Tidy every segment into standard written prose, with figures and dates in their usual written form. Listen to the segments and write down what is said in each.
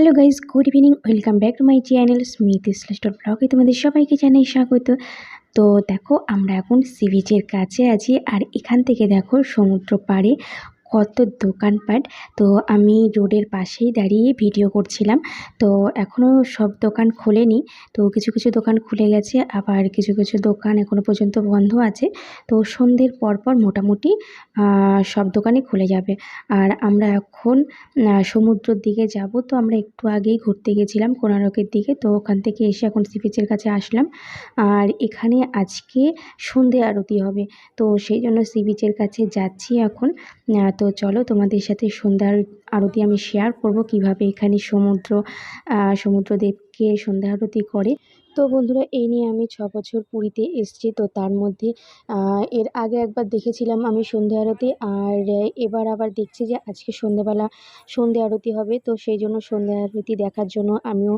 Hello guys, good evening. Welcome back to my channel স্মিথ স্লেস্টর ব্লগে তোমাদের সবাইকে জানাই স্বাগত। তো দেখো, আমরা এখন সি বিচের কাছে আছি, আর এখান থেকে দেখো সমুদ্র পাড়ে কত দোকানপাট। তো আমি রোডের পাশেই দাঁড়িয়ে ভিডিও করছিলাম। তো এখনও সব দোকান খোলেনি, তো কিছু কিছু দোকান খুলে গেছে, আবার কিছু কিছু দোকান এখনও পর্যন্ত বন্ধ আছে। তো সন্ধ্যের পরপর মোটামুটি সব দোকানই খুলে যাবে। আর আমরা এখন সমুদ্রের দিকে যাব। তো আমরা একটু আগেই ঘুরতে গেছিলাম কোণার্কের দিকে, তো ওখান থেকে এসে এখন সি বিচের কাছে আসলাম। আর এখানে আজকে সন্ধে আরতি হবে, তো সেই জন্য সি বিচের কাছে যাচ্ছি এখন। তো চলো, তোমাদের সাথে সন্ধ্যা আরতি আমি শেয়ার করব, কিভাবে এখানে সমুদ্রদেবকে সন্ধ্যা আরতি করে। তো বন্ধুরা, এই নিয়ে আমি 6 বছর পুরীতে এসেছি। তো তার মধ্যে এর আগে একবার দেখেছিলাম আমি সন্ধে আরতি, আর এবার আবার দেখছি যে আজকে সন্ধেবেলা সন্ধে আরতি হবে। তো সেই জন্য সন্ধে আরতি দেখার জন্য আমিও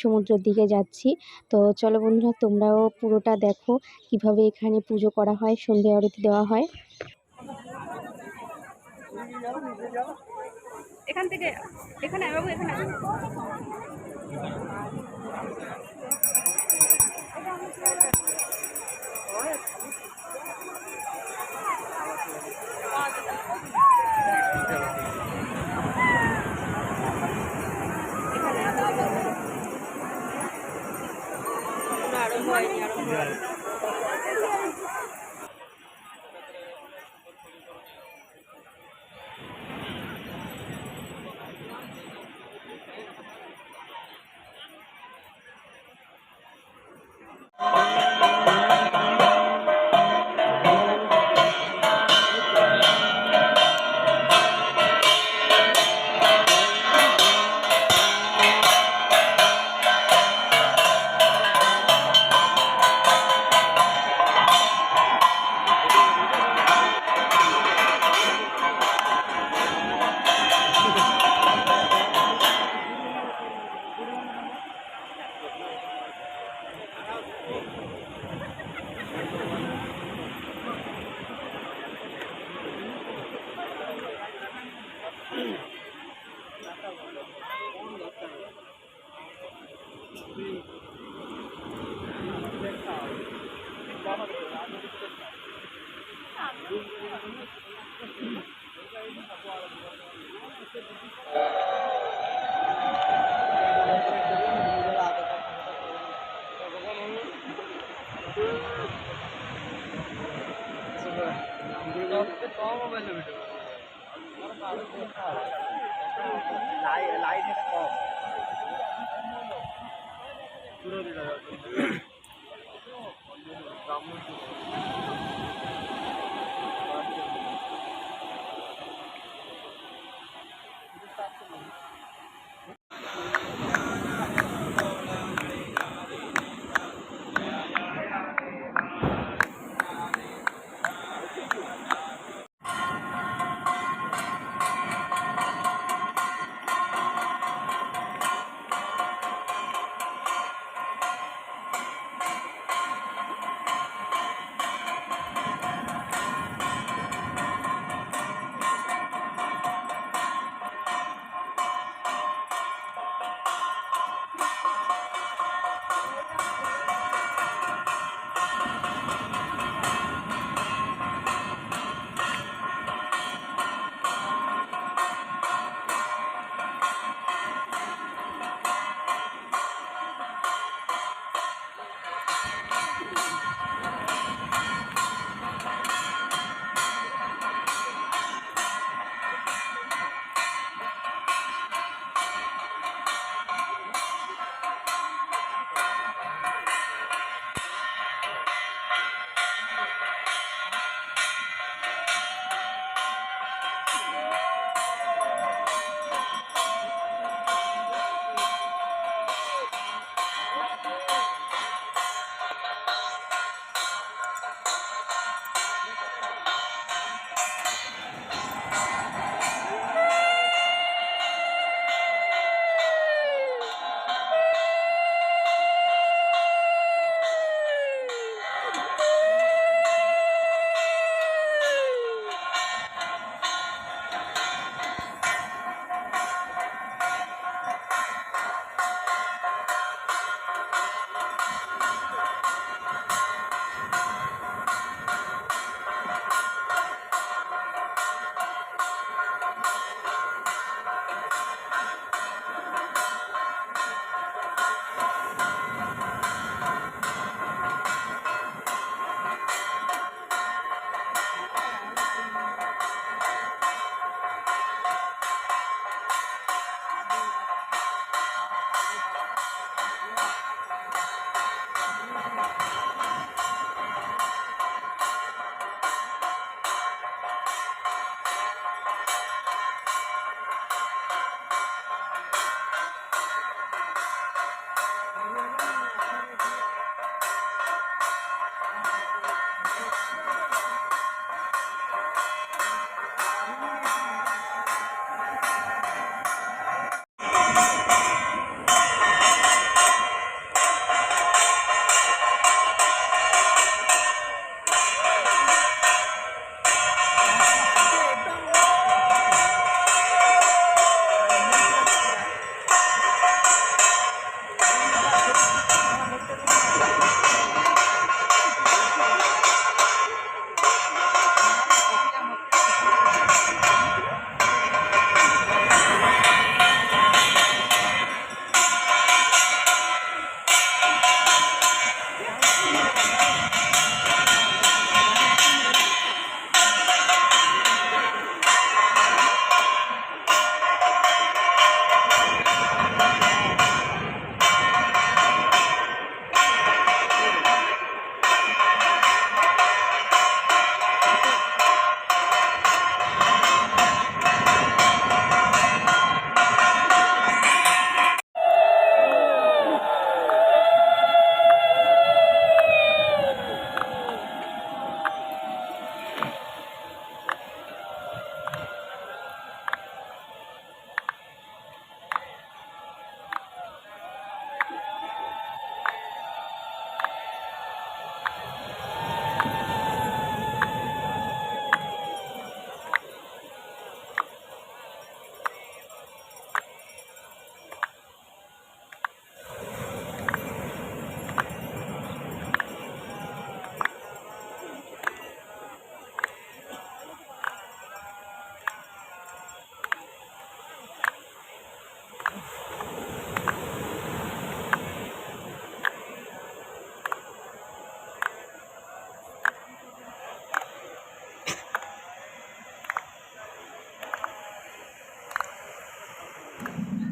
সমুদ্রের দিকে যাচ্ছি। তো চলো বন্ধুরা, তোমরাও পুরোটা দেখো কিভাবে এখানে পুজো করা হয়, সন্ধে আরতি দেওয়া হয়। এখান থেকে এখানে বাবু, এখানে আরম্ভ হয়নি, আরম্ভ হয়নি।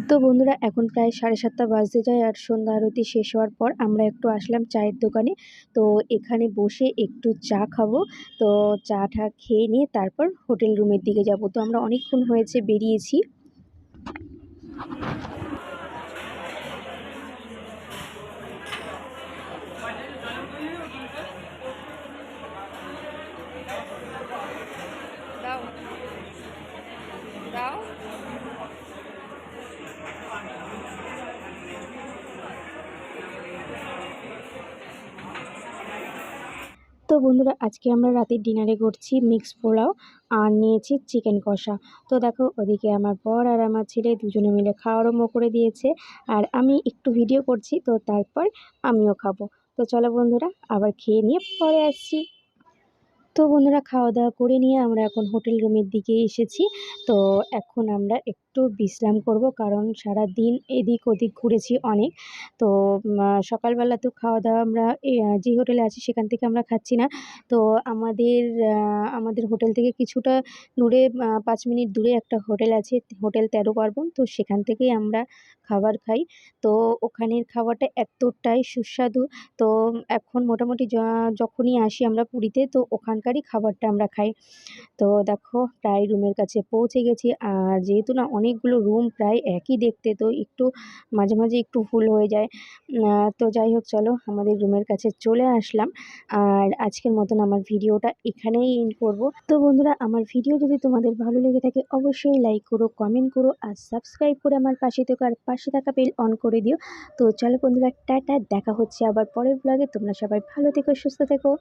তো বন্ধুরা এখন প্রায় 7:30 বাজতে যায় আর সন্ধ্যা আরতি শেষ হওয়ার পর আমরা একটু আসলাম চায়ের দোকানে। তো এখানে বসে একটু চা খাবো। তো চা টা খেয়ে নিয়ে তারপর হোটেল রুমের দিকে যাব। তো আমরা অনেকক্ষণ হয়েছে বেরিয়েছি। দাও দাও। তো বন্ধুরা আজকে আমরা রাতের ডিনারে করছি মিক্স পোলাও আর নিয়েছি চিকেন কষা। তো দেখো ওদিকে আমার বর আর আমার ছেলে দুজনে মিলে খাওয়া আরম্ভ করে দিয়েছে আর আমি একটু ভিডিও করছি, তো তারপর আমিও খাবো। তো চলো বন্ধুরা আবার খেয়ে নিয়ে পরে আসছি। তো বন্ধুরা খাওয়া দাওয়া করে নিয়ে আমরা এখন হোটেল রুমের দিকে এসেছি। তো এখন আমরা একটু বিশ্রাম করব, কারণ সারা দিন এদিক ওদিক ঘুরেছি অনেক। তো সকালবেলা তো খাওয়া দাওয়া আমরা যে হোটেলে আছি সেখান থেকে আমরা খাচ্ছি না। তো আমাদের হোটেল থেকে কিছুটা দূরে 5 মিনিট দূরে একটা হোটেল আছে, হোটেল 13 পার্বণ। তো সেখান থেকেই আমরা খাবার খাই। তো ওখানের খাবারটা এতটাই সুস্বাদু। তো এখন মোটামুটি যখনই আসি আমরা পুরীতে, তো ওখানকারই খাবারটা আমরা খাই। তো দেখো প্রায় রুমের কাছে পৌঁছে গেছি। আর যেহেতু না অনেকগুলো রুম প্রায় একই দেখতে, তো একটু মাঝে মাঝে একটু ভুল হয়ে যায়। তো যাই হোক চলো আমাদের রুমের কাছে চলে আসলাম। আর আজকের মতন আমার ভিডিওটা এখানেই এন্ড করব। তো বন্ধুরা আমার ভিডিও যদি তোমাদের ভালো লেগে থাকে অবশ্যই লাইক করো, কমেন্ট করো আর সাবস্ক্রাইব করে আমার পাশে থেকো আর পাশে থাকা বেল অন করে দিও। তো চলো বন্ধুরা টাটা, দেখা হচ্ছে আবার পরের ব্লগে। তোমরা সবাই ভালো থেকো, সুস্থ থেকো।